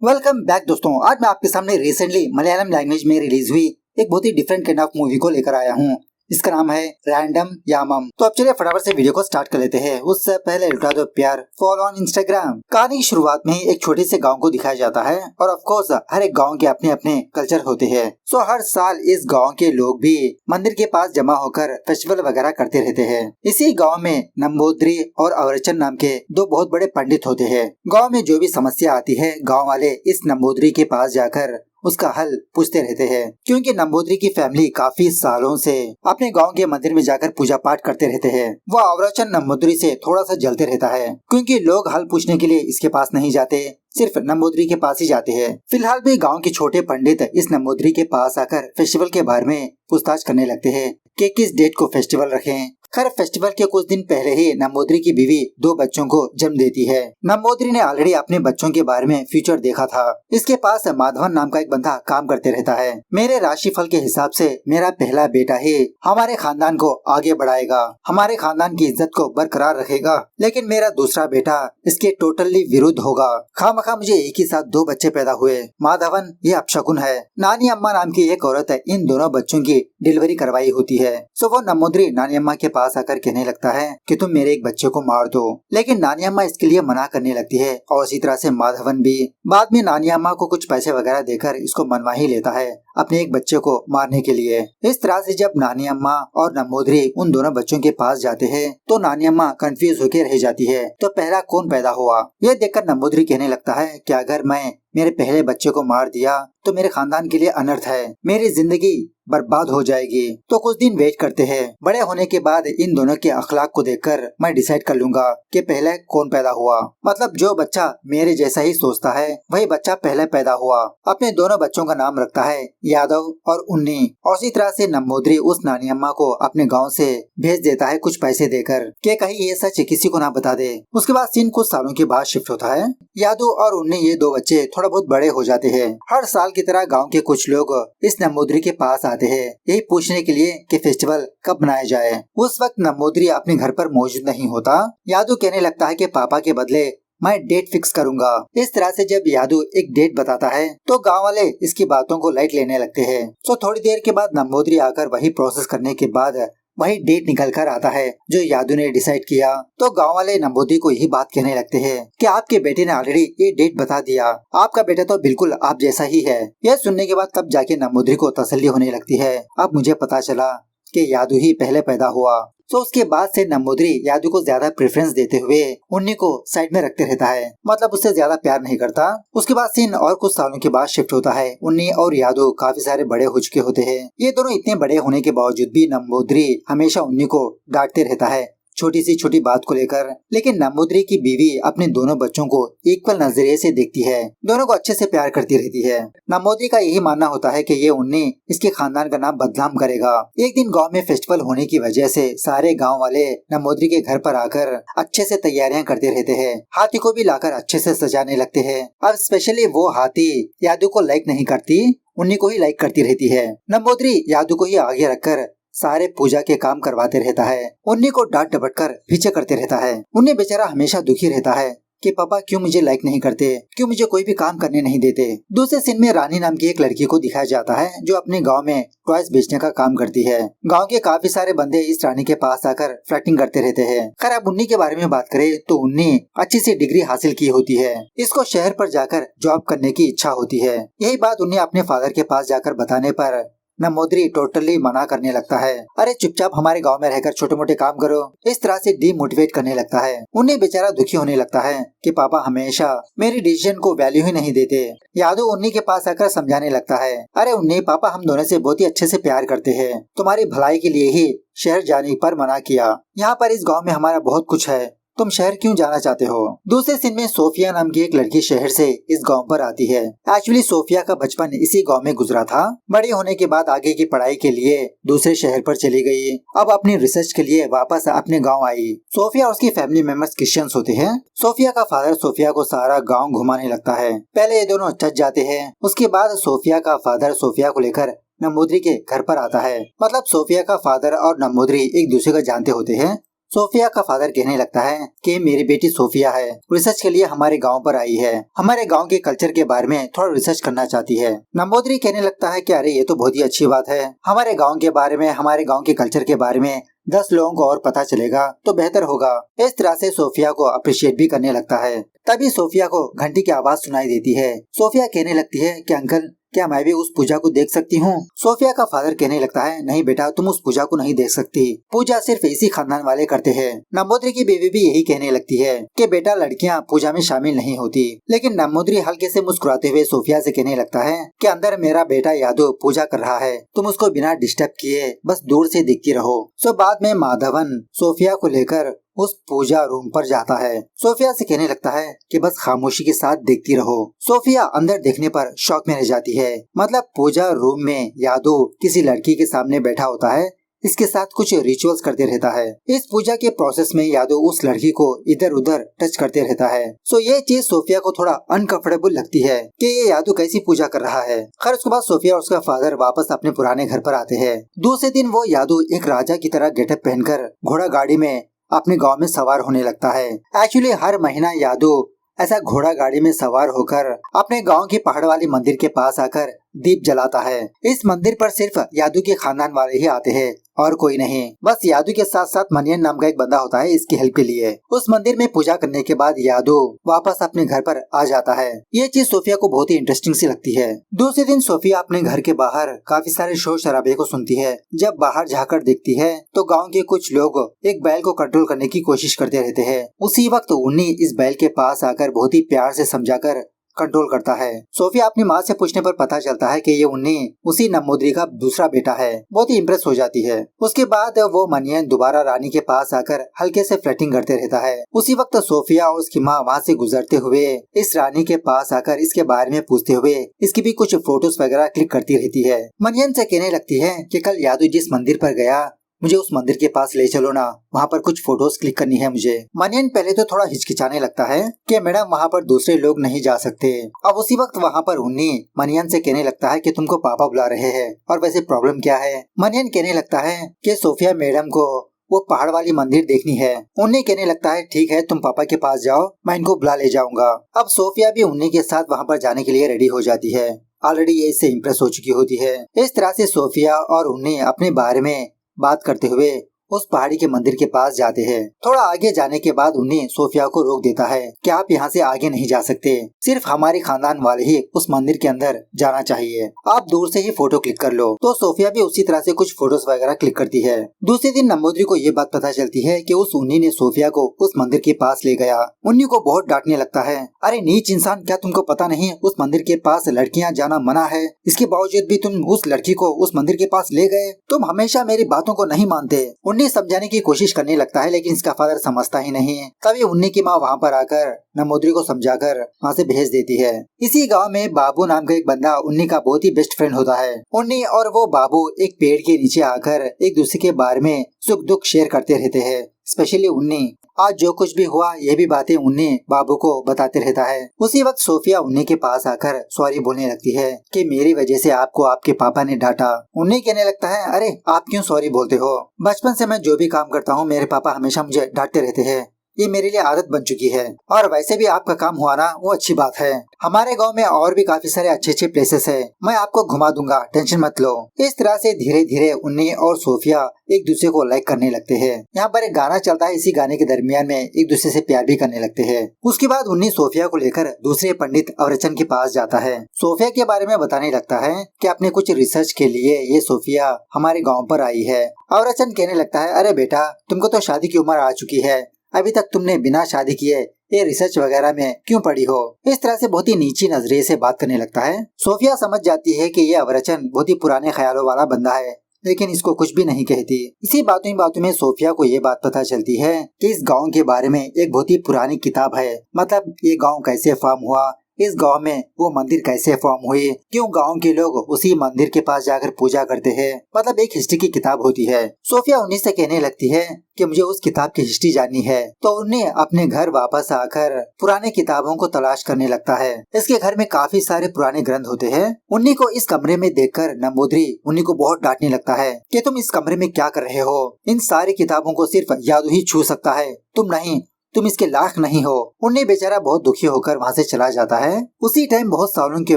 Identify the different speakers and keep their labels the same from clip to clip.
Speaker 1: Welcome back दोस्तों। आज मैं आपके सामने रिसेंटली मलयालम लैंग्वेज में रिलीज हुई एक बहुत ही डिफरेंट काइंड ऑफ मूवी को लेकर आया हूँ। इसका नाम है रैंडम यामम। तो अब चलिए फटाफट से वीडियो को स्टार्ट कर लेते हैं। उससे पहले लुटा दो प्यार, फॉलो ऑन इंस्टाग्राम। कहानी की शुरुआत में ही एक छोटे से गांव को दिखाया जाता है और ऑफ कोर्स हर एक गांव के अपने अपने कल्चर होते हैं। सो हर साल इस गांव के लोग भी मंदिर के पास जमा होकर फेस्टिवल वगैरह करते रहते हैं। इसी गाँव में नंबूद्री और अवरचन नाम के दो बहुत बड़े पंडित होते हैं। गाँव में जो भी समस्या आती है गाँव वाले इस नंबूद्री के पास जाकर उसका हल पूछते रहते हैं, क्योंकि नंबूद्री की फैमिली काफी सालों से अपने गांव के मंदिर में जाकर पूजा पाठ करते रहते हैं। वह अवरचन नंबूद्री से थोड़ा सा जलते रहता है, क्योंकि लोग हल पूछने के लिए इसके पास नहीं जाते, सिर्फ नंबूद्री के पास ही जाते हैं। फिलहाल भी गांव के छोटे पंडित इस नंबूद्री के पास आकर फेस्टिवल के बारे में पूछताछ करने लगते हैं कि किस डेट को फेस्टिवल रखें। खैर फेस्टिवल के कुछ दिन पहले ही नंबूद्री की बीवी दो बच्चों को जन्म देती है। नंबूद्री ने ऑलरेडी अपने बच्चों के बारे में फ्यूचर देखा था। इसके पास माधवन नाम का एक बंदा काम करते रहता है। मेरे राशिफल के हिसाब से मेरा पहला बेटा ही हमारे खानदान को आगे बढ़ाएगा, हमारे खानदान की इज्जत को बरकरार रखेगा, लेकिन मेरा दूसरा बेटा इसके टोटली विरुद्ध होगा। खामखा मुझे एक ही साथ दो बच्चे पैदा हुए। माधवन ये अपशकुन है। नानी अम्मा नाम की एक औरत है, इन दोनों बच्चों की डिलीवरी करवाई होती है। सो वो नंबूद्री नानी अम्मा के पास आकर कहने लगता है कि तुम मेरे एक बच्चे को मार दो, लेकिन नानी अम्मा इसके लिए मना करने लगती है और इसी तरह से माधवन भी बाद में नानी अम्मा को कुछ पैसे वगैरह देकर इसको मनवा ही लेता है अपने एक बच्चे को मारने के लिए। इस तरह से जब नानी अम्मा और नंबूद्री उन दोनों बच्चों के पास जाते हैं तो नानी अम्मा कंफ्यूज होकर रह जाती है। तो पहला कौन पैदा हुआ? यह देखकर नंबूद्री कहने लगता है कि अगर मैं मेरे पहले बच्चे को मार दिया तो मेरे खानदान के लिए अनर्थ है, मेरी जिंदगी बर्बाद हो जाएगी। तो कुछ दिन वेट करते हैं। बड़े होने के बाद इन दोनों के अखलाक को देखकर मैं डिसाइड कर लूंगा कि पहले कौन पैदा हुआ। मतलब जो बच्चा मेरे जैसा ही सोचता है वही बच्चा पहले पैदा हुआ। अपने दोनों बच्चों का नाम रखता है यादव और उन्नी। और इसी तरह से नंबूद्री उस नानी अम्मा को अपने गाँव से भेज देता है कुछ पैसे देकर कि कहीं ये सच किसी को ना बता दे। उसके बाद सीन कुछ सालों के बाद शिफ्ट होता है। यादव और उन्नी ये दो बच्चे थोड़ा बहुत बड़े हो जाते हैं। हर साल की तरह गाँव के कुछ लोग इस नंबूद्री के पास आते हैं यही पूछने के लिए कि फेस्टिवल कब मनाया जाए। उस वक्त नंबूद्री अपने घर पर मौजूद नहीं होता। यादव कहने लगता है कि पापा के बदले मैं डेट फिक्स करूंगा। इस तरह से जब यादव एक डेट बताता है तो गांव वाले इसकी बातों को लाइट लेने लगते हैं। तो थोड़ी देर के बाद नंबूद्री आकर वही प्रोसेस करने के बाद वही डेट निकल कर आता है जो यादव ने डिसाइड किया। तो गांव वाले नंबूद्री को यही बात कहने लगते हैं कि आपके बेटे ने ऑलरेडी ये डेट बता दिया, आपका बेटा तो बिल्कुल आप जैसा ही है। यह सुनने के बाद तब जाके नंबूद्री को तसल्ली होने लगती है। अब मुझे पता चला कि यादव ही पहले पैदा हुआ। तो उसके बाद से नंबूद्री यादव को ज्यादा प्रेफरेंस देते हुए उन्नी को साइड में रखते रहता है, मतलब उससे ज्यादा प्यार नहीं करता। उसके बाद सीन और कुछ सालों के बाद शिफ्ट होता है। उन्नी और यादव काफी सारे बड़े हो चुके होते हैं। ये दोनों इतने बड़े होने के बावजूद भी नंबूद्री हमेशा उन्नी को डांटते रहता है छोटी सी छोटी बात को लेकर। लेकिन नंबूद्री की बीवी अपने दोनों बच्चों को इक्वल नजरिए से देखती है, दोनों को अच्छे से प्यार करती रहती है। नंबूद्री का यही मानना होता है कि ये उन्नी इसके खानदान का नाम बदनाम करेगा। एक दिन गांव में फेस्टिवल होने की वजह से सारे गांव वाले नंबूद्री के घर पर आकर अच्छे से तैयारियां करते रहते हैं। हाथी को भी लाकर अच्छे से सजाने लगते हैं। अब स्पेशली वो हाथी यादव को लाइक नहीं करती, उन्नी को ही लाइक करती रहती है। नंबूद्री यादव को ही आगे रखकर सारे पूजा के काम करवाते रहता है। उन्नी को डांट डपट कर पीछे करते रहता है। उन्नी बेचारा हमेशा दुखी रहता है कि पापा क्यों मुझे लाइक नहीं करते, क्यों मुझे कोई भी काम करने नहीं देते। दूसरे सीन में रानी नाम की एक लड़की को दिखाया जाता है जो अपने गांव में टॉयज बेचने का काम करती है। गांव के काफी सारे बंदे इस रानी के पास आकर फ्लर्टिंग करते रहते हैं। खैर अब उन्नी के बारे में बात करें तो उन्नी अच्छी सी डिग्री हासिल की होती है। इसको शहर पर जाकर जॉब करने की इच्छा होती है। यही बात उन्नी अपने फादर के पास जाकर बताने पर नंबूद्री टोटली मना करने लगता है। अरे चुपचाप हमारे गांव में रहकर छोटे मोटे काम करो। इस तरह से डीमोटिवेट करने लगता है। उन्हें बेचारा दुखी होने लगता है कि पापा हमेशा मेरी डिसीजन को वैल्यू ही नहीं देते। यादव उन्नी के पास आकर समझाने लगता है, अरे उन्नी पापा हम दोनों से बहुत ही अच्छे से प्यार करते हैं, तुम्हारी भलाई के लिए ही शहर जाने पर मना किया। यहाँ पर इस गाँव में हमारा बहुत कुछ है, तुम शहर क्यों जाना चाहते हो। दूसरे सीन में सोफिया नाम की एक लड़की शहर से इस गांव पर आती है। एक्चुअली सोफिया का बचपन इसी गांव में गुजरा था। बड़ी होने के बाद आगे की पढ़ाई के लिए दूसरे शहर पर चली गई। अब अपनी रिसर्च के लिए वापस अपने गांव आई। सोफिया और उसकी फैमिली मेंबर्स क्रिश्चियंस होते हैं। सोफिया का फादर सोफिया को सारा गाँव घुमाने लगता है। पहले ये दोनों चच जाते हैं, उसके बाद सोफिया का फादर सोफिया को लेकर नंबूद्री के घर पर आता है। मतलब सोफिया का फादर और नंबूद्री एक दूसरे को जानते होते हैं सोफिया का फादर कहने लगता है कि मेरी बेटी सोफिया है, रिसर्च के लिए हमारे गांव पर आई है, हमारे गांव के कल्चर के बारे में थोड़ा रिसर्च करना चाहती है। नंबूदरी कहने लगता है कि अरे ये तो बहुत ही अच्छी बात है, हमारे गांव के बारे में, हमारे गांव के कल्चर के बारे में 10 लोगों को और पता चलेगा तो बेहतर होगा। इस तरह से सोफिया को अप्रिशिएट भी करने लगता है। तभी सोफिया को घंटी की आवाज सुनाई देती है। सोफिया कहने लगती है कि अंकल, क्या मैं भी उस पूजा को देख सकती हूँ? सोफिया का फादर कहने लगता है नहीं बेटा, तुम उस पूजा को नहीं देख सकती, पूजा सिर्फ इसी खानदान वाले करते हैं। नंबूदरी की बीवी भी यही कहने लगती है कि बेटा लड़कियाँ पूजा में शामिल नहीं होती। लेकिन नंबूदरी हल्के से मुस्कुराते हुए सोफिया से कहने लगता है कि अंदर मेरा बेटा यादव पूजा कर रहा है, तुम उसको बिना डिस्टर्ब किए बस दूर से देखती रहो। सो बाद में माधवन सोफिया को लेकर उस पूजा रूम पर जाता है। सोफिया से कहने लगता है कि बस खामोशी के साथ देखती रहो। सोफिया अंदर देखने पर शॉक में रह जाती है। मतलब पूजा रूम में यादव किसी लड़की के सामने बैठा होता है, इसके साथ कुछ रिचुअल्स करते रहता है। इस पूजा के प्रोसेस में यादव उस लड़की को इधर उधर टच करते रहता है। सो ये चीज सोफिया को थोड़ा अनकंफर्टेबल लगती है कि ये यादव कैसी पूजा कर रहा है। खैर उसके बाद सोफिया और उसका फादर वापस अपने पुराने घर पर आते हैं। दूसरे दिन वो यादव एक राजा की तरह गेटअप पहनकर घोड़ा गाड़ी में अपने गांव में सवार होने लगता है। एक्चुअली हर महीना यादव ऐसा घोड़ा गाड़ी में सवार होकर अपने गांव की पहाड़ वाली मंदिर के पास आकर दीप जलाता है। इस मंदिर पर सिर्फ यादव के खानदान वाले ही आते हैं और कोई नहीं। बस यादव के साथ साथ मनियन नाम का एक बंदा होता है इसकी हेल्प के लिए। उस मंदिर में पूजा करने के बाद यादव वापस अपने घर पर आ जाता है। ये चीज सोफिया को बहुत ही इंटरेस्टिंग सी लगती है। दूसरे दिन सोफिया अपने घर के बाहर काफी सारे शोर शराबे को सुनती है। जब बाहर जाकर देखती है तो गाँव के कुछ लोग एक बैल को कंट्रोल करने की कोशिश करते रहते हैं। उसी वक्त उन्नी इस बैल के पास आकर बहुत ही प्यार से समझाकर कंट्रोल करता है। सोफिया अपनी माँ से पूछने पर पता चलता है कि ये उन्नी उसी नंबूदरी का दूसरा बेटा है। बहुत ही इम्प्रेस हो जाती है। उसके बाद वो मनियन दोबारा रानी के पास आकर हल्के से फ्लर्टिंग करते रहता है। उसी वक्त सोफिया और उसकी माँ वहाँ से गुजरते हुए इस रानी के पास आकर इसके बारे में पूछते हुए इसकी भी कुछ फोटोज वगैरह क्लिक करती रहती है। मनियन से कहने लगती है कि कल यादव जिस मंदिर पर गया मुझे उस मंदिर के पास ले चलो ना, वहाँ पर कुछ फोटोज क्लिक करनी है मुझे। मनियन पहले तो थोड़ा हिचकिचाने लगता है कि मैडम वहाँ पर दूसरे लोग नहीं जा सकते। अब उसी वक्त वहाँ पर उन्नी मनियन से कहने लगता है कि तुमको पापा बुला रहे हैं और वैसे प्रॉब्लम क्या है। मनियन कहने लगता है कि सोफिया मैडम को वो पहाड़ वाली मंदिर देखनी है। उन्नी कहने लगता है ठीक है, तुम पापा के पास जाओ, मैं इनको बुला ले जाऊंगा। अब सोफिया भी उन्नी के साथ वहाँ पर जाने के लिए रेडी हो जाती है। ऑलरेडी ये इससे इम्प्रेस हो चुकी होती है। इस तरह से सोफिया और उन्नी अपने बारे में बात करते हुए उस पहाड़ी के मंदिर के पास जाते हैं। थोड़ा आगे जाने के बाद उन्हें सोफिया को रोक देता है कि आप यहाँ से आगे नहीं जा सकते, सिर्फ हमारे खानदान वाले ही उस मंदिर के अंदर जाना चाहिए, आप दूर से ही फोटो क्लिक कर लो। तो सोफिया भी उसी तरह से कुछ फोटोज वगैरह क्लिक करती है। दूसरे दिन नंबूदरी को ये बात पता चलती है कि उस उन्नी ने सोफिया को उस मंदिर के पास ले गया। उन्नी को बहुत डांटने लगता है, अरे नीच इंसान, क्या तुमको पता नहीं उस मंदिर के पास लड़कियाँ जाना मना है, इसके बावजूद भी तुम उस लड़की को उस मंदिर के पास ले गए, तुम हमेशा मेरी बातों को नहीं मानते। उन्नी समझाने की कोशिश करने लगता है लेकिन इसका फादर समझता ही नहीं। तभी उन्नी की माँ वहाँ पर आकर नंबूदरी को समझाकर वहाँ से भेज देती है। इसी गांव में बाबू नाम का एक बंदा उन्नी का बहुत ही बेस्ट फ्रेंड होता है। उन्नी और वो बाबू एक पेड़ के नीचे आकर एक दूसरे के बारे में सुख दुख शेयर करते रहते हैं। स्पेशली उन्नी आज जो कुछ भी हुआ ये भी बातें उन्नी बाबू को बताते रहता है। उसी वक्त सोफिया उन्नी के पास आकर सॉरी बोलने लगती है कि मेरी वजह से आपको आपके पापा ने डांटा। उन्नी कहने लगता है, अरे आप क्यों सॉरी बोलते हो, बचपन से मैं जो भी काम करता हूँ मेरे पापा हमेशा मुझे डांटते रहते हैं, ये मेरे लिए आदत बन चुकी है, और वैसे भी आपका काम हुआ ना वो अच्छी बात है। हमारे गांव में और भी काफी सारे अच्छे अच्छे प्लेसेस है, मैं आपको घुमा दूंगा, टेंशन मत लो। इस तरह से धीरे धीरे उन्नी और सोफिया एक दूसरे को लाइक करने लगते हैं। यहाँ पर एक गाना चलता है, इसी गाने के दरमियान में एक दूसरे से प्यार भी करने लगते हैं। उसके बाद उन्नी सोफिया को लेकर दूसरे पंडित अवरचन के पास जाता है। सोफिया के बारे में बताने लगता है कि अपने कुछ रिसर्च के लिए ये सोफिया हमारे गाँव पर आई है। अवरचन कहने लगता है, अरे बेटा तुमको तो शादी की उम्र आ चुकी है, अभी तक तुमने बिना शादी किए ये रिसर्च वगैरह में क्यों पड़ी हो। इस तरह से बहुत ही नीची नजरिए से बात करने लगता है। सोफिया समझ जाती है कि ये अवरचन बहुत ही पुराने ख्यालों वाला बंदा है, लेकिन इसको कुछ भी नहीं कहती। इसी बातों में सोफिया को ये बात पता चलती है कि इस गांव के बारे में एक बहुत ही पुरानी किताब है, मतलब ये गांव कैसे फॉर्म हुआ, इस गांव में वो मंदिर कैसे फॉर्म हुई, क्यों गांव के लोग उसी मंदिर के पास जाकर पूजा करते हैं। मतलब एक हिस्ट्री की किताब होती है। सोफिया उन्हीं से कहने लगती है कि मुझे उस किताब की हिस्ट्री जाननी है। तो उन्हें अपने घर वापस आकर पुराने किताबों को तलाश करने लगता है। इसके घर में काफी सारे पुराने ग्रंथ होते हैं। उन्हीं को इस कमरे में देखकर नंबूदरी उन्हीं को बहुत डांटने लगता है कि तुम इस कमरे में क्या कर रहे हो, इन सारी किताबों को सिर्फ यादू ही छू सकता है, तुम नहीं, तुम इसके लायक नहीं हो। उन्हें बेचारा बहुत दुखी होकर वहाँ से चला जाता है। उसी टाइम बहुत सालों के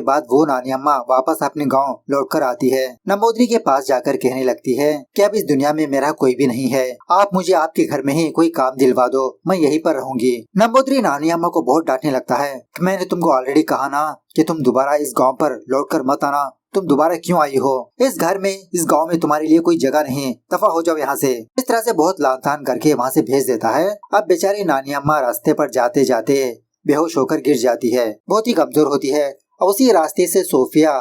Speaker 1: बाद वो नानी अम्मा वापस अपने गांव लौटकर आती है। नंबूदरी के पास जाकर कहने लगती है कि अब इस दुनिया में मेरा कोई भी नहीं है, आप मुझे आपके घर में ही कोई काम दिलवा दो, मैं यहीं पर रहूंगी। नंबूदरी नानी अम्मा को बहुत डांटने लगता है कि मैंने तुमको ऑलरेडी कहा ना कि तुम दोबारा इस गाँव पर लौट कर मत आना, तुम दोबारा क्यों आई हो, इस घर में इस गांव में तुम्हारे लिए कोई जगह नहीं, दफा हो जाओ यहाँ से। इस तरह से बहुत लानतान करके वहाँ से भेज देता है। अब बेचारी नानी अम्मा रास्ते पर जाते जाते बेहोश होकर गिर जाती है, बहुत ही कमजोर होती है। और उसी रास्ते से सोफिया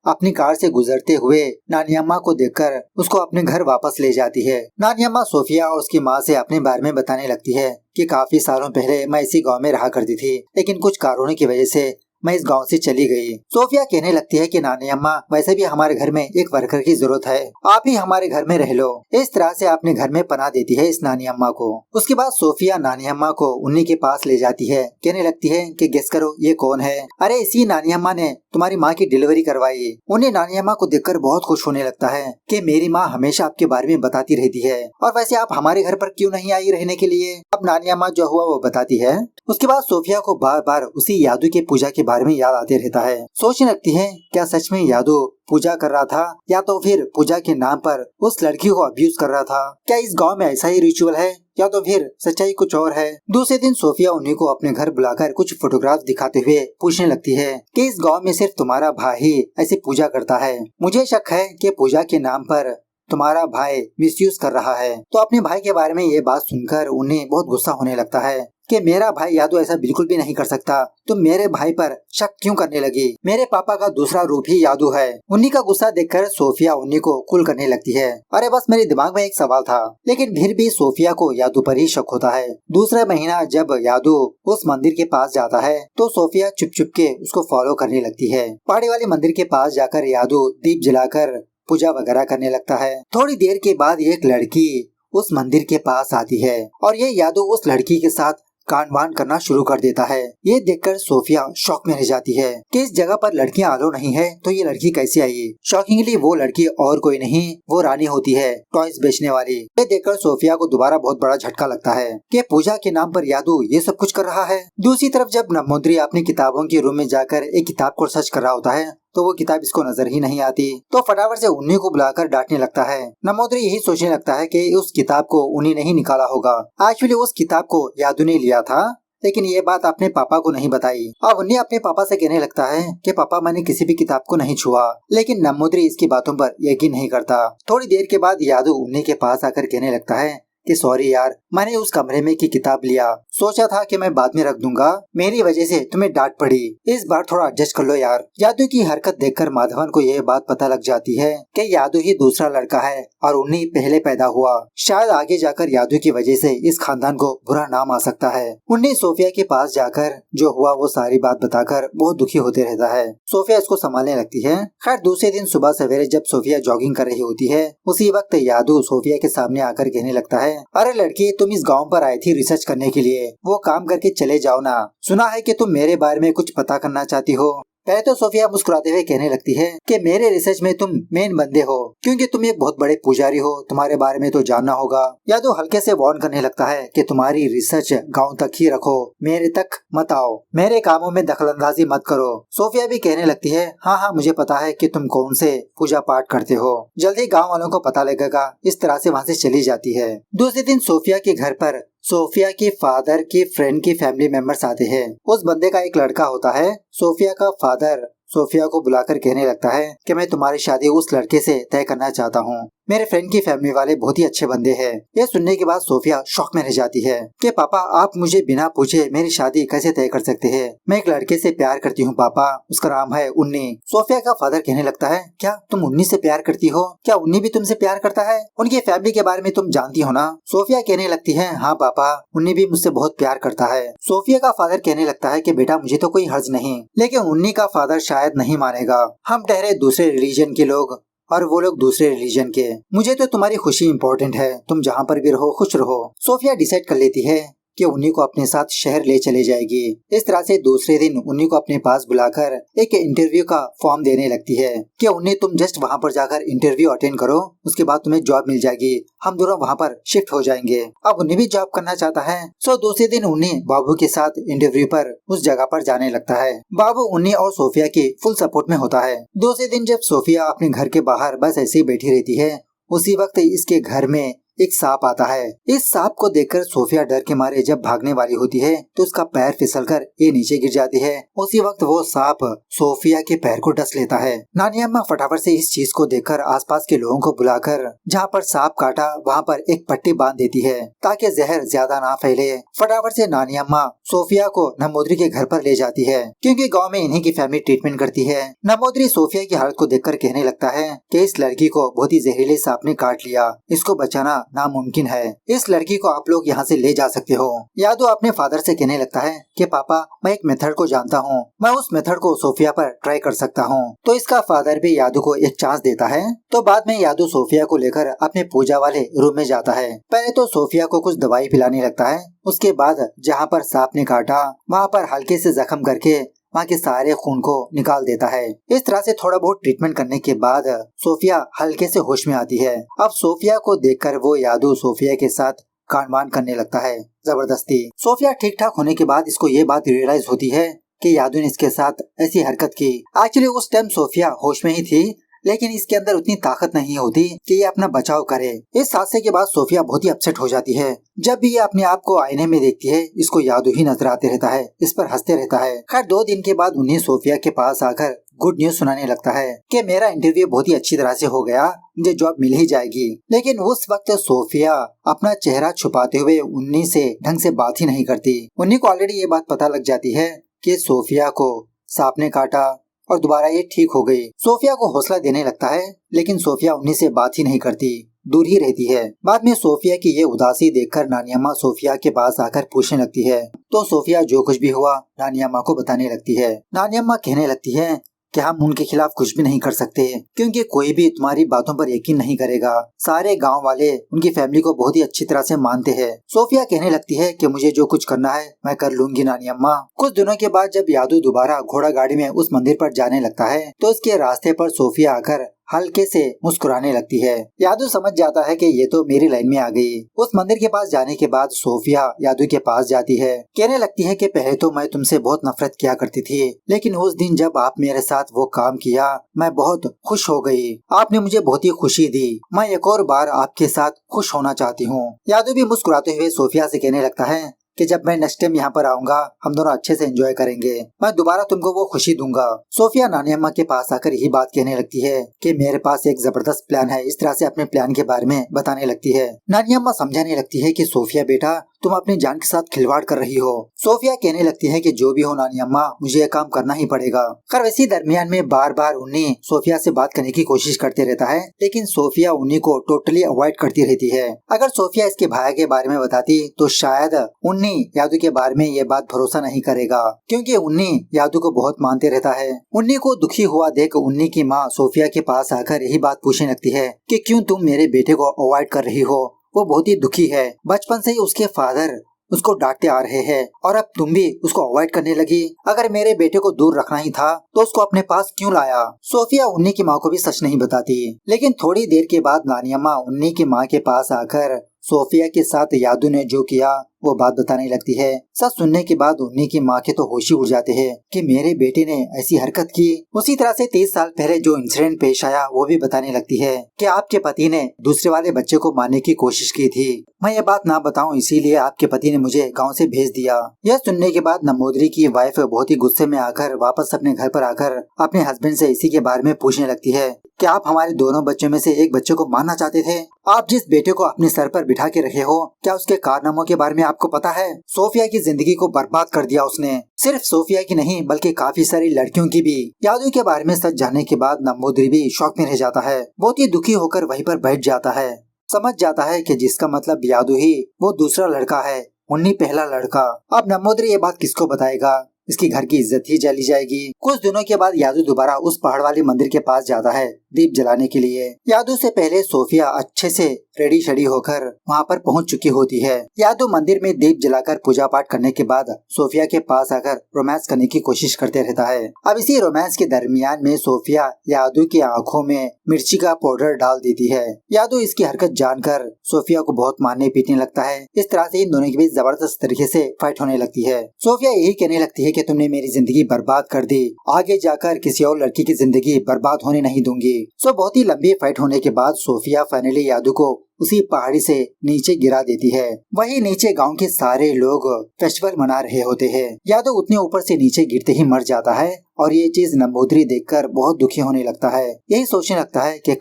Speaker 1: अपनी कार से गुजरते हुए नानी अम्मा को देखकर उसको अपने घर वापस ले जाती है। नानी अम्मा सोफिया और उसकी माँ से अपने बारे में बताने लगती है कि काफी सालों पहले मैं इसी गांव में रहा करती थी, लेकिन कुछ कारणों की वजह से मैं इस गांव से चली गई। सोफिया कहने लगती है कि नानी अम्मा वैसे भी हमारे घर में एक वर्कर की जरूरत है, आप ही हमारे घर में रह लो। इस तरह से अपने घर में पनाह देती है इस नानी अम्मा को। उसके बाद सोफिया नानी अम्मा को उन्हीं के पास ले जाती है। कहने लगती है कि गेस करो ये कौन है। अरे इसी नानी अम्मा ने तुम्हारी माँ की डिलीवरी करवाई। उन्हें नानी अम्मा को देखकर बहुत खुश होने लगता है कि मेरी माँ हमेशा आपके बारे में बताती रहती है, और वैसे आप हमारे घर पर क्यों नहीं आई रहने के लिए। अब नानी अम्मा जो हुआ वो बताती है। उसके बाद सोफिया को बार बार उसी यादू की पूजा के बारे में याद आते रहता है। सोचने लगती है क्या सच में यादू पूजा कर रहा था, या तो फिर पूजा के नाम पर उस लड़की को अब्यूज कर रहा था। क्या इस गांव में ऐसा ही रिचुअल है, या तो फिर सच्चाई कुछ और है। दूसरे दिन सोफिया उन्हीं को अपने घर बुलाकर कुछ फोटोग्राफ दिखाते हुए पूछने लगती है कि इस गांव में सिर्फ तुम्हारा भाई ही ऐसी पूजा करता है, मुझे शक है कि पूजा के नाम पर तुम्हारा भाई मिसयूज कर रहा है। तो अपने भाई के बारे में ये बात सुनकर उन्हें बहुत गुस्सा होने लगता है कि मेरा भाई यादू ऐसा बिल्कुल भी नहीं कर सकता, तुम मेरे भाई पर शक क्यों करने लगी, मेरे पापा का दूसरा रूप ही यादू है। उन्हीं का गुस्सा देखकर सोफिया उन्हीं को कूल करने लगती है। अरे बस मेरे दिमाग में एक सवाल था, लेकिन फिर भी सोफिया को यादू पर ही शक होता है। दूसरा महीना जब यादू उस मंदिर के पास जाता है तो सोफिया चुप चुप के उसको फॉलो करने लगती है। पहाड़ी वाले मंदिर के पास जाकर यादू दीप जलाकर पूजा वगैरह करने लगता है। थोड़ी देर के बाद एक लड़की उस मंदिर के पास आती है और ये यादू उस लड़की के साथ कांड करना शुरू कर देता है। ये देखकर सोफिया शॉक में रह जाती है कि इस जगह पर लड़कियां अलाउ नहीं है, तो ये लड़की कैसे आई। शॉकिंगली वो लड़की और कोई नहीं, वो रानी होती है, टॉयज बेचने वाली। ये देखकर सोफिया को दोबारा बहुत बड़ा झटका लगता है कि पूजा के नाम पर यादू ये सब कुछ कर रहा है। दूसरी तरफ जब नंबूदरी अपनी किताबों के रूम में जाकर एक किताब को सर्च कर रहा होता है तो वो किताब इसको नजर ही नहीं आती। तो फटाफट से उन्हीं को बुलाकर डांटने लगता है। नंबूदरी यही सोचने लगता है कि उस किताब को उन्हीं ने ही निकाला होगा। एक्चुअली उस किताब को यादू ने लिया था, लेकिन ये बात अपने पापा को नहीं बताई। अब उन्हें अपने पापा से कहने लगता है कि पापा मैंने किसी भी किताब को नहीं छुआ, लेकिन नंबूदरी इसकी बातों पर यकीन नहीं करता। थोड़ी देर के बाद यादू उन्हीं के पास आकर कहने लगता है कि सॉरी यार, मैंने उस कमरे में की किताब लिया, सोचा था कि मैं बाद में रख दूंगा, मेरी वजह से तुम्हें डांट पड़ी, इस बार थोड़ा एडजस्ट कर लो यार। यादू की हरकत देखकर माधवन को यह बात पता लग जाती है कि यादू ही दूसरा लड़का है और उन्हीं पहले पैदा हुआ। शायद आगे जाकर यादू की वजह से इस खानदान को बुरा नाम आ सकता है। उन्हें सोफिया के पास जाकर जो हुआ वो सारी बात बताकर बहुत दुखी होते रहता है। सोफिया इसको संभालने लगती है। खैर दूसरे दिन सुबह सवेरे जब सोफिया जॉगिंग कर रही होती है, उसी वक्त यादू सोफिया के सामने आकर कहने लगता है, अरे लड़की, तुम इस गांव पर आई थी रिसर्च करने के लिए, वो काम करके चले जाओ ना, सुना है कि तुम मेरे बारे में कुछ पता करना चाहती हो। पहले तो सोफिया मुस्कुराते हुए कहने लगती है कि मेरे रिसर्च में तुम मेन बंदे हो, क्योंकि तुम एक बहुत बड़े पुजारी हो, तुम्हारे बारे में तो जानना होगा। यादू हल्के से वार्न करने लगता है कि तुम्हारी रिसर्च गांव तक ही रखो, मेरे तक मत आओ, मेरे कामों में दखलंदाजी मत करो। सोफिया भी कहने लगती है, हाँ हाँ मुझे पता है कि तुम कौन से पूजा पाठ करते हो, जल्दी गाँव वालों को पता लगेगा। इस तरह से वहाँ से चली जाती है। दूसरे दिन सोफिया के घर पर सोफिया के फादर के फ्रेंड के फैमिली मेंबर्स आते हैं। उस बंदे का एक लड़का होता है। सोफिया का फादर सोफिया को बुलाकर कहने लगता है कि मैं तुम्हारी शादी उस लड़के से तय करना चाहता हूँ। मेरे फ्रेंड की फैमिली वाले बहुत ही अच्छे बंदे हैं। ये सुनने के बाद सोफिया शॉक में रह जाती है कि पापा आप मुझे बिना पूछे मेरी शादी कैसे तय कर सकते हैं? मैं एक लड़के से प्यार करती हूँ पापा, उसका नाम है उन्नी। सोफिया का फादर कहने लगता है क्या तुम उन्नी से प्यार करती हो? क्या उन्नी भी तुमसे प्यार करता है? उनकी फैमिली के बारे में तुम जानती हो ना? सोफिया कहने लगती है हाँ पापा, उन्नी भी मुझसे बहुत प्यार करता है। सोफिया का फादर कहने लगता है कि बेटा मुझे तो कोई हर्ज नहीं, लेकिन उन्नी का फादर शायद नहीं मानेगा। हम ठहरे दूसरे रिलीजन के लोग और वो लोग दूसरे रिलीजन के। मुझे तो तुम्हारी खुशी इम्पोर्टेंट है, तुम जहाँ पर भी रहो खुश रहो। सोफिया डिसाइड कर लेती है कि उन्नी को अपने साथ शहर ले चले जाएगी। इस तरह से दूसरे दिन उन्नी को अपने पास बुलाकर एक इंटरव्यू का फॉर्म देने लगती है कि उन्नी तुम जस्ट वहाँ पर जाकर इंटरव्यू अटेंड करो, उसके बाद तुम्हें जॉब मिल जाएगी, हम दोनों वहाँ पर शिफ्ट हो जाएंगे। अब उन्नी भी जॉब करना चाहता है। सो दूसरे दिन उन्नी बाबू के साथ इंटरव्यू पर उस जगह पर जाने लगता है। बाबू उन्नी और सोफिया की फुल सपोर्ट में होता है। दूसरे दिन जब सोफिया अपने घर के बाहर बस ऐसे ही बैठी रहती है, उसी वक्त इसके घर में एक सांप आता है। इस सांप को देखकर सोफिया डर के मारे जब भागने वाली होती है तो उसका पैर फिसलकर ये नीचे गिर जाती है। उसी वक्त वो सांप सोफिया के पैर को डस लेता है। नानी अम्मा फटाफट से इस चीज को देखकर आसपास के लोगों को बुलाकर जहाँ पर सांप काटा वहाँ पर एक पट्टी बांध देती है ताकि जहर ज्यादा ना फैले। फटाफट से नानी अम्मा सोफिया को नमोदरी के घर पर ले जाती है क्योंकि गाँव में इन्हीं की फैमिली ट्रीटमेंट करती है। नमोदरी सोफिया की हालत को देखकर कहने लगता है कि इस लड़की को बहुत ही जहरीले सांप ने काट लिया, इसको बचाना नामुमकिन है। इस लड़की को आप लोग यहाँ से ले जा सकते हो। यादू अपने फादर से कहने लगता है कि पापा मैं एक मेथड को जानता हूँ, मैं उस मेथड को सोफिया पर ट्राई कर सकता हूँ। तो इसका फादर भी यादू को एक चांस देता है। तो बाद में यादू सोफिया को लेकर अपने पूजा वाले रूम में जाता है। पहले तो सोफिया को कुछ दवाई पिलाने लगता है, उसके बाद जहाँ पर सांप ने काटा वहाँ पर हल्के से जख्म करके वहाँ के सारे खून को निकाल देता है। इस तरह से थोड़ा बहुत ट्रीटमेंट करने के बाद सोफिया हल्के से होश में आती है। अब सोफिया को देखकर वो यादू सोफिया के साथ कांडवान करने लगता है जबरदस्ती। सोफिया ठीक ठाक होने के बाद इसको ये बात रियलाइज होती है कि यादू ने इसके साथ ऐसी हरकत की। एक्चुअली उस टाइम सोफिया होश में ही थी, लेकिन इसके अंदर उतनी ताकत नहीं होती कि ये अपना बचाव करे। इस हादसे के बाद सोफिया बहुत ही अपसेट हो जाती है। जब भी ये अपने आप को आईने में देखती है इसको यादू ही नजर आते रहता है, इस पर हंसते रहता है। खैर 2 दिन के बाद उन्हें सोफिया के पास आकर गुड न्यूज सुनाने लगता है कि मेरा इंटरव्यू बहुत ही अच्छी तरह से हो गया, मुझे जॉब मिल ही जाएगी। लेकिन उस वक्त सोफिया अपना चेहरा छुपाते हुए उन्नी से ढंग से बात ही नहीं करती। उन्नी को ऑलरेडी ये बात पता लग जाती है कि सोफिया को सांप ने काटा और दोबारा ये ठीक हो गई। सोफिया को हौसला देने लगता है, लेकिन सोफिया उन्हीं से बात ही नहीं करती, दूर ही रहती है। बाद में सोफिया की ये उदासी देखकर नानी अम्मा सोफिया के पास आकर पूछने लगती है, तो सोफिया जो कुछ भी हुआ नानी अम्मा को बताने लगती है। नानी अम्मा कहने लगती है कि हम उनके खिलाफ कुछ भी नहीं कर सकते क्योंकि कोई भी तुम्हारी बातों पर यकीन नहीं करेगा। सारे गांव वाले उनकी फैमिली को बहुत ही अच्छी तरह से मानते हैं। सोफिया कहने लगती है कि मुझे जो कुछ करना है मैं कर लूंगी नानी अम्मा। कुछ दिनों के बाद जब यादू दोबारा घोड़ा गाड़ी में उस मंदिर पर जाने लगता है तो इसके रास्ते पर सोफिया आकर हल्के से मुस्कुराने लगती है। यादू समझ जाता है कि ये तो मेरी लाइन में आ गई। उस मंदिर के पास जाने के बाद सोफिया यादू के पास जाती है, कहने लगती है कि पहले तो मैं तुमसे बहुत नफरत किया करती थी, लेकिन उस दिन जब आप मेरे साथ वो काम किया मैं बहुत खुश हो गई, आपने मुझे बहुत ही खुशी दी, मैं एक और बार आपके साथ खुश होना चाहती हूँ। यादू भी मुस्कुराते हुए सोफिया से कहने लगता है कि जब मैं नेक्स्ट टाइम यहाँ पर आऊंगा हम दोनों अच्छे से एंजॉय करेंगे, मैं दोबारा तुमको वो खुशी दूंगा। सोफिया नानी अम्मा के पास आकर यही बात कहने लगती है कि मेरे पास एक जबरदस्त प्लान है। इस तरह से अपने प्लान के बारे में बताने लगती है। नानी अम्मा समझाने लगती है कि सोफिया बेटा तुम अपनी जान के साथ खिलवाड़ कर रही हो। सोफिया कहने लगती है कि जो भी हो नानी अम्मा मुझे ये काम करना ही पड़ेगा। खैर इसी दरमियान में बार बार उन्नी सोफिया से बात करने की कोशिश करते रहता है, लेकिन सोफिया उन्नी को टोटली अवॉइड करती रहती है। अगर सोफिया इसके भाई के बारे में बताती तो शायद उन्नी यादू के बारे में ये बात भरोसा नहीं करेगा, क्योंकि उन्नी यादू को बहुत मानते रहता है। उन्नी को दुखी हुआ देख उन्नी की माँ सोफिया के पास आकर यही बात पूछने लगती है कि क्यों तुम मेरे बेटे को अवॉइड कर रही हो, वो बहुत ही दुखी है, बचपन से ही उसके फादर उसको डांटते आ रहे हैं और अब तुम भी उसको अवॉइड करने लगी। अगर मेरे बेटे को दूर रखना ही था तो उसको अपने पास क्यों लाया। सोफिया उन्नी की माँ को भी सच नहीं बताती, लेकिन थोड़ी देर के बाद नानी अम्मा उन्नी की माँ के पास आकर सोफिया के साथ यादू ने जो किया वो बात बताने लगती है। सब सुनने के बाद उन्हीं की माँ के तो होश ही उड़ जाते हैं कि मेरे बेटे ने ऐसी हरकत की। उसी तरह से 30 साल पहले जो इंसिडेंट पेश आया वो भी बताने लगती है कि आपके पति ने दूसरे वाले बच्चे को मारने की कोशिश की थी। मैं ये बात ना बताऊं इसीलिए आपके पति ने मुझे गांव से भेज दिया। यह सुनने के बाद नंबूदरी की वाइफ बहुत ही गुस्से में आकर वापस अपने घर पर आकर अपने हस्बैंड से इसी के बारे में पूछने लगती है कि आप हमारे दोनों बच्चों में से एक बच्चे को मारना चाहते थे। आप जिस बेटे को अपने सर पर बिठा के रखे हो, क्या उसके कारनामों के बारे में आपको पता है? सोफिया की जिंदगी को बर्बाद कर दिया उसने। सिर्फ सोफिया की नहीं बल्कि काफी सारी लड़कियों की भी। यादू के बारे में सच जानने के बाद नंबूदरी भी शौक में रह जाता है। बहुत ही दुखी होकर वहीं पर बैठ जाता है। समझ जाता है कि जिसका मतलब यादू ही वो दूसरा लड़का है, मुन्नी पहला लड़का। अब नंबूदरी ये बात किसको बताएगा? इसकी घर की इज्जत ही चली जाएगी। कुछ दिनों के बाद यादू दोबारा उस पहाड़ वाले मंदिर के पास जाता है दीप जलाने के लिए। यादू से पहले सोफिया अच्छे से रेडी शेडी होकर वहाँ पर पहुँच चुकी होती है। यादू मंदिर में दीप जलाकर पूजा पाठ करने के बाद सोफिया के पास आकर रोमांस करने की कोशिश करते रहता है। अब इसी रोमांस के दरमियान में सोफिया यादू की आंखों में मिर्ची का पाउडर डाल देती है। यादू इसकी हरकत जानकर सोफिया को बहुत मारने पीटने लगता है। इस तरह से इन दोनों के बीच जबरदस्त तरीके से फाइट होने लगती है। सोफिया यही कहने लगती है कि तुमने मेरी जिंदगी बर्बाद कर दी, आगे जाकर किसी और लड़की की जिंदगी बर्बाद होने नहीं दूंगी। बहुत ही लंबी फाइट होने के बाद सोफिया फाइनली यादू को उसी पहाड़ी से नीचे गिरा देती है। वहीं नीचे गांव के सारे लोग फेस्टिवल मना रहे होते हैं। यादव उतने ऊपर से नीचे गिरते ही मर जाता है और ये चीज नंबूदरी देखकर बहुत दुखी होने लगता है। यही सोचने लगता है कि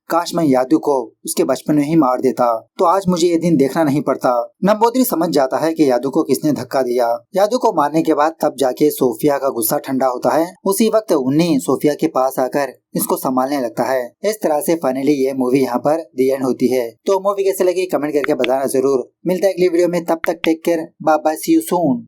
Speaker 1: काश मैं यादू को उसके बचपन में ही मार देता तो आज मुझे ये दिन देखना नहीं पड़ता। नंबूदरी समझ जाता है कि यादू को किसने धक्का दिया। यादू को मारने के बाद तब जाके सोफिया का गुस्सा ठंडा होता है। उसी वक्त उन्हीं सोफिया के पास आकर इसको संभालने लगता है। इस तरह से फाइनली ये मूवी यहाँ पर दी एंड होती है। तो मूवी कैसे लगी कमेंट करके बताना जरूर। मिलता है अगली वीडियो में, तब तक take care, bye bye, see you soon.